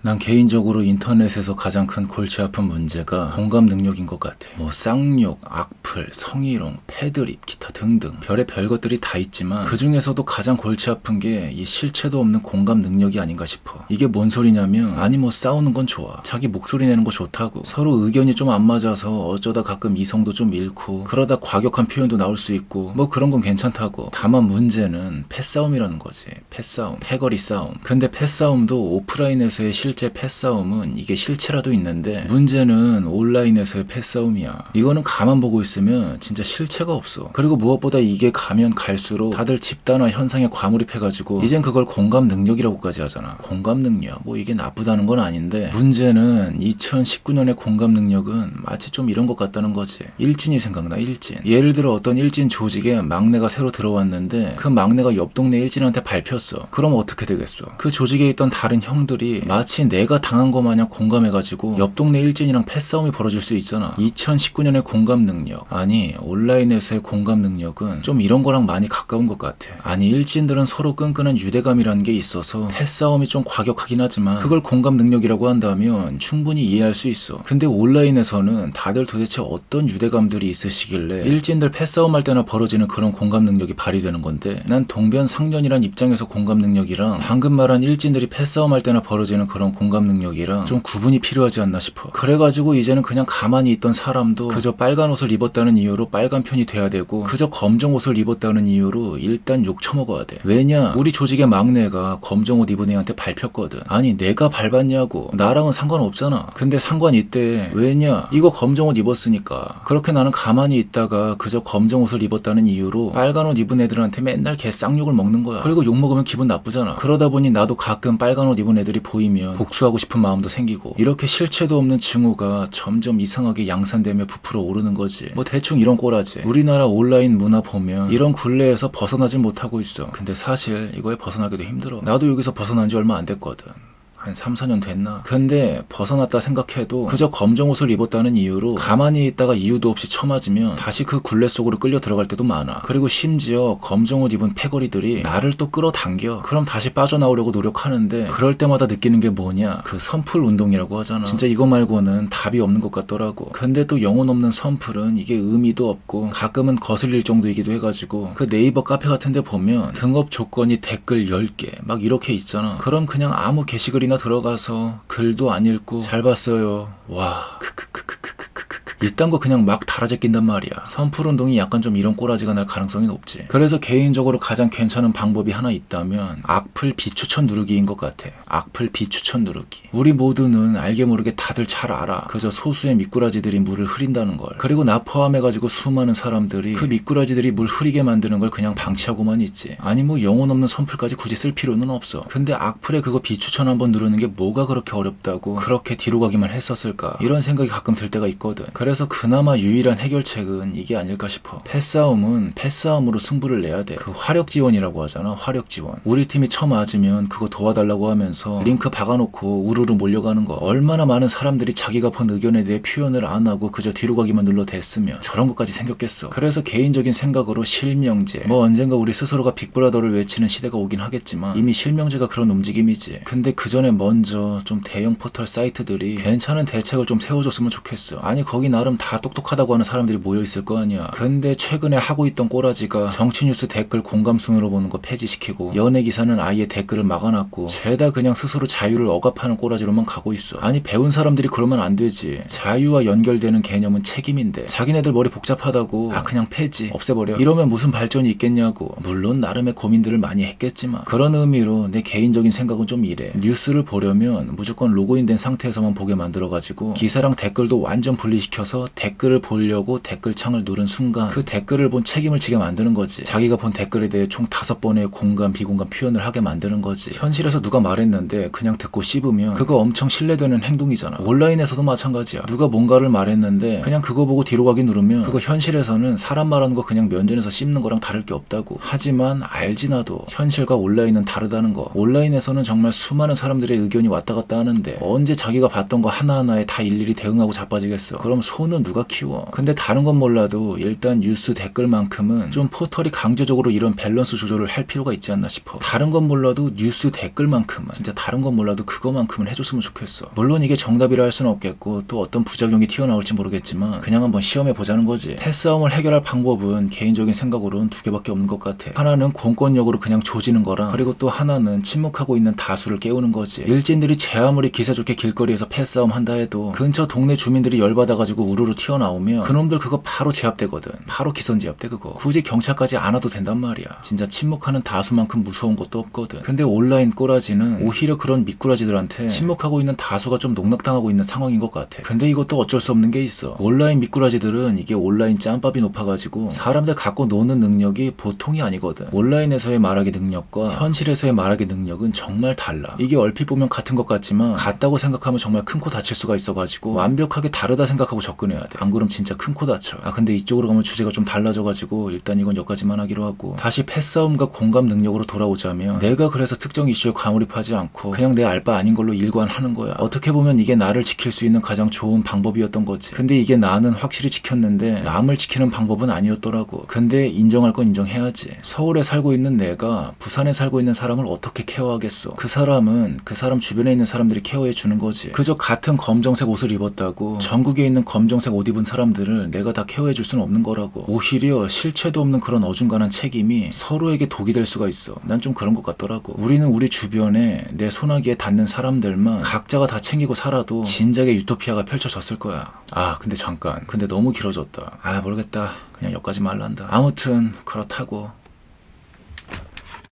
난 개인적으로 인터넷에서 가장 큰 골치 아픈 문제가 공감 능력인 것 같아. 뭐 쌍욕, 악플, 성희롱, 패드립, 기타 등등 별의 별것들이 다 있지만 그 중에서도 가장 골치 아픈 게 이 실체도 없는 공감 능력이 아닌가 싶어. 이게 뭔 소리냐면, 아니 뭐 싸우는 건 좋아, 자기 목소리 내는 거 좋다고, 서로 의견이 좀 안 맞아서 어쩌다 가끔 이성도 좀 잃고 그러다 과격한 표현도 나올 수 있고 뭐 그런 건 괜찮다고. 다만 문제는 패싸움이라는 거지. 패싸움, 패거리 싸움. 근데 패싸움도 오프라인에서의 실제 패싸움은 이게 실체라도 있는데, 문제는 온라인에서의 패싸움이야. 이거는 가만 보고 있으면 진짜 실체가 없어. 그리고 무엇보다 이게 가면 갈수록 다들 집단화 현상에 과몰입해가지고 이젠 그걸 공감 능력이라고까지 하잖아. 공감 능력, 뭐 이게 나쁘다는 건 아닌데, 문제는 2019년의 공감 능력은 마치 좀 이런 것 같다는 거지. 일진이 생각나. 일진. 예를 들어 어떤 일진 조직에 막내가 새로 들어왔는데 그 막내가 옆 동네 일진한테 밟혔어. 그럼 어떻게 되겠어? 그 조직에 있던 다른 형들이 마치 내가 당한 거 마냥 공감해가지고 옆 동네 일진이랑 패싸움이 벌어질 수 있잖아. 2019년의 공감 능력, 아니 온라인에서의 공감 능력은 좀 이런 거랑 많이 가까운 것 같아. 아니 일진들은 서로 끈끈한 유대감이라는 게 있어서 패싸움이 좀 과격하긴 하지만 그걸 공감 능력이라고 한다면 충분히 이해할 수 있어. 근데 온라인에서는 다들 도대체 어떤 유대감들이 있으시길래 일진들 패싸움할 때나 벌어지는 그런 공감 능력이 발휘되는 건데, 난 동변상련이란 입장에서 공감 능력이랑 방금 말한 일진들이 패싸움할 때나 벌어지는 그런 공감 능력이랑 좀 구분이 필요하지 않나 싶어. 그래가지고 이제는 그냥 가만히 있던 사람도 그저 빨간 옷을 입었다는 이유로 빨간 편이 돼야 되고, 그저 검정 옷을 입었다는 이유로 일단 욕 처먹어야 돼. 왜냐? 우리 조직의 막내가 검정 옷 입은 애한테 밟혔거든. 아니 내가 밟았냐고. 나랑은 상관없잖아. 근데 상관 있대. 왜냐? 이거 검정 옷 입었으니까. 그렇게 나는 가만히 있다가 그저 검정 옷을 입었다는 이유로 빨간 옷 입은 애들한테 맨날 개 쌍욕을 먹는 거야. 그리고 욕 먹으면 기분 나쁘잖아. 그러다 보니 나도 가끔 빨간 옷 입은 애들이 보이면 복수하고 싶은 마음도 생기고, 이렇게 실체도 없는 징후가 점점 이상하게 양산되며 부풀어 오르는 거지. 뭐 대충 이런 꼴하지. 우리나라 온라인 문화 보면 이런 굴레에서 벗어나질 못하고 있어. 근데 사실 이거에 벗어나기도 힘들어. 나도 여기서 벗어난 지 얼마 안 됐거든. 한 3, 4년 됐나? 근데 벗어났다 생각해도 그저 검정 옷을 입었다는 이유로 가만히 있다가 이유도 없이 쳐맞으면 다시 그 굴레 속으로 끌려 들어갈 때도 많아. 그리고 심지어 검정 옷 입은 패거리들이 나를 또 끌어당겨. 그럼 다시 빠져나오려고 노력하는데, 그럴 때마다 느끼는 게 뭐냐? 그 선풀 운동이라고 하잖아. 진짜 이거 말고는 답이 없는 것 같더라고. 근데 또 영혼 없는 선풀은 이게 의미도 없고 가끔은 거슬릴 정도이기도 해가지고, 그 네이버 카페 같은 데 보면 등업 조건이 댓글 10개 막 이렇게 있잖아. 그럼 그냥 아무 게시글이나 들어가서 글도 안 읽고 잘 봤어요, 와 이딴 거 그냥 막 달아제낀단 말이야. 선풀 운동이 약간 좀 이런 꼬라지가 날 가능성이 높지. 그래서 개인적으로 가장 괜찮은 방법이 하나 있다면 악플 비추천 누르기인 것 같아. 악플 비추천 누르기. 우리 모두는 알게 모르게 다들 잘 알아. 그저 소수의 미꾸라지들이 물을 흐린다는 걸. 그리고 나 포함해가지고 수많은 사람들이 그 미꾸라지들이 물 흐리게 만드는 걸 그냥 방치하고만 있지. 아니 뭐 영혼 없는 선풀까지 굳이 쓸 필요는 없어. 근데 악플에 그거 비추천 한번 누르는 게 뭐가 그렇게 어렵다고 그렇게 뒤로 가기만 했었을까, 이런 생각이 가끔 들 때가 있거든. 그래서 그나마 유일한 해결책은 이게 아닐까 싶어. 패싸움은 패싸움으로 승부를 내야 돼. 그 화력지원이라고 하잖아. 화력지원. 우리 팀이 쳐맞으면 그거 도와달라고 하면서 링크 박아놓고 우르르 몰려가는 거. 얼마나 많은 사람들이 자기가 본 의견에 대해 표현을 안 하고 그저 뒤로 가기만 눌러댔으면 저런 것까지 생겼겠어. 그래서 개인적인 생각으로 실명제, 뭐 언젠가 우리 스스로가 빅브라더를 외치는 시대가 오긴 하겠지만 이미 실명제가 그런 움직임이지. 근데 그 전에 먼저 좀 대형 포털 사이트들이 괜찮은 대책을 좀 세워줬으면 좋겠어. 아니 거기 나름 다 똑똑하다고 하는 사람들이 모여있을 거 아니야. 근데 최근에 하고 있던 꼬라지가 정치뉴스 댓글 공감순으로 보는 거 폐지시키고, 연예기사는 아예 댓글을 막아놨고, 죄다 그냥 스스로 자유를 억압하는 꼬라지로만 가고 있어. 아니 배운 사람들이 그러면 안 되지. 자유와 연결되는 개념은 책임인데 자기네들 머리 복잡하다고 그냥 폐지, 없애버려, 이러면 무슨 발전이 있겠냐고. 물론 나름의 고민들을 많이 했겠지만, 그런 의미로 내 개인적인 생각은 좀 이래. 뉴스를 보려면 무조건 로그인된 상태에서만 보게 만들어가지고 기사랑 댓글도 완전 분리시켜서 댓글을 보려고 댓글창을 누른 순간 그 댓글을 본 책임을 지게 만드는 거지. 자기가 본 댓글에 대해 총 5번의 공감 비공감 표현을 하게 만드는 거지. 현실에서 누가 말했는데 그냥 듣고 씹으면 그거 엄청 신뢰되는 행동이잖아. 온라인에서도 마찬가지야. 누가 뭔가를 말했는데 그냥 그거 보고 뒤로 가기 누르면 그거 현실에서는 사람 말하는 거 그냥 면전에서 씹는 거랑 다를 게 없다고. 하지만 알지 나도 현실과 온라인은 다르다는 거. 온라인에서는 정말 수많은 사람들의 의견이 왔다 갔다 하는데 언제 자기가 봤던 거 하나하나에 다 일일이 대응하고 자빠지겠어. 그럼 소는 누가 키워? 근데 다른 건 몰라도 일단 뉴스 댓글만큼은 좀 포털이 강제적으로 이런 밸런스 조절을 할 필요가 있지 않나 싶어. 다른 건 몰라도 뉴스 댓글만큼은, 진짜 다른 건 몰라도 그거만큼은 해줬으면 좋겠어. 물론 이게 정답이라 할 수는 없겠고 또 어떤 부작용이 튀어나올지 모르겠지만 그냥 한번 시험해보자는 거지. 패싸움을 해결할 방법은 개인적인 생각으로는 두 개밖에 없는 것 같아. 하나는 공권력으로 그냥 조지는 거랑, 그리고 또 하나는 침묵하고 있는 다수를 깨우는 거지. 일진들이 제 아무리 기세 좋게 길거리에서 패싸움 한다 해도 근처 동네 주민들이 열받아가지고 우르르 튀어나오면 그놈들 그거 바로 제압되거든. 바로 기선 제압돼 그거. 굳이 경찰까지 안 와도 된단 말이야. 진짜 침묵하는 다수만큼 무서운 것도 없거든. 근데 온라인 꼬라지는 오히려 그런 미꾸라지들한테 침묵하고 있는 다수가 좀 농락당하고 있는 상황인 것 같아. 근데 이것도 어쩔 수 없는 게 있어. 온라인 미꾸라지들은 이게 온라인 짬밥이 높아가지고 사람들 갖고 노는 능력이 보통이 아니거든. 온라인에서의 말하기 능력과 현실에서의 말하기 능력은 정말 달라. 이게 얼핏 보면 같은 것 같지만 같다고 생각하면 정말 큰 코 다칠 수가 있어가지고 완벽하게 다르다 생각하고 접근해야 돼. 안 그럼 진짜 큰 코 다쳐. 근데 이쪽으로 가면 주제가 좀 달라져가지고 일단 이건 여기까지만 하기로 하고, 다시 패싸움과 공감 능력으로 돌아오자면 내가 그래서 특정 이슈에 과몰입하지 않고 그냥 내 알바 아닌 걸로 일관하는 거야. 어떻게 보면 이게 나를 지킬 수 있는 가장 좋은 방법이었던 거지. 근데 이게 나는 확실히 지켰는데 남을 지키는 방법은 아니었더라고. 근데 인정할 건 인정해야지. 서울에 살고 있는 내가 부산에 살고 있는 사람을 어떻게 케어하겠어. 그 사람은 그 사람 주변에 있는 사람들이 케어해 주는 거지. 그저 같은 검정색 옷을 입었다고 전국에 있는 검정색 옷 입은 사람들을 내가 다 케어해 줄 수는 없는 거라고. 오히려 실체도 없는 그런 어중간한 책임이 서로에게 독이 될 수가 있어. 난 좀 그런 것 같더라고. 우리는 우리 주변에 내 소나기에 닿는 사람들만 각자가 다 챙기고 살아도 진작에 유토피아가 펼쳐졌을 거야. 근데 잠깐. 근데 너무 길어졌다. 모르겠다. 그냥 여기까지 말란다. 아무튼 그렇다고.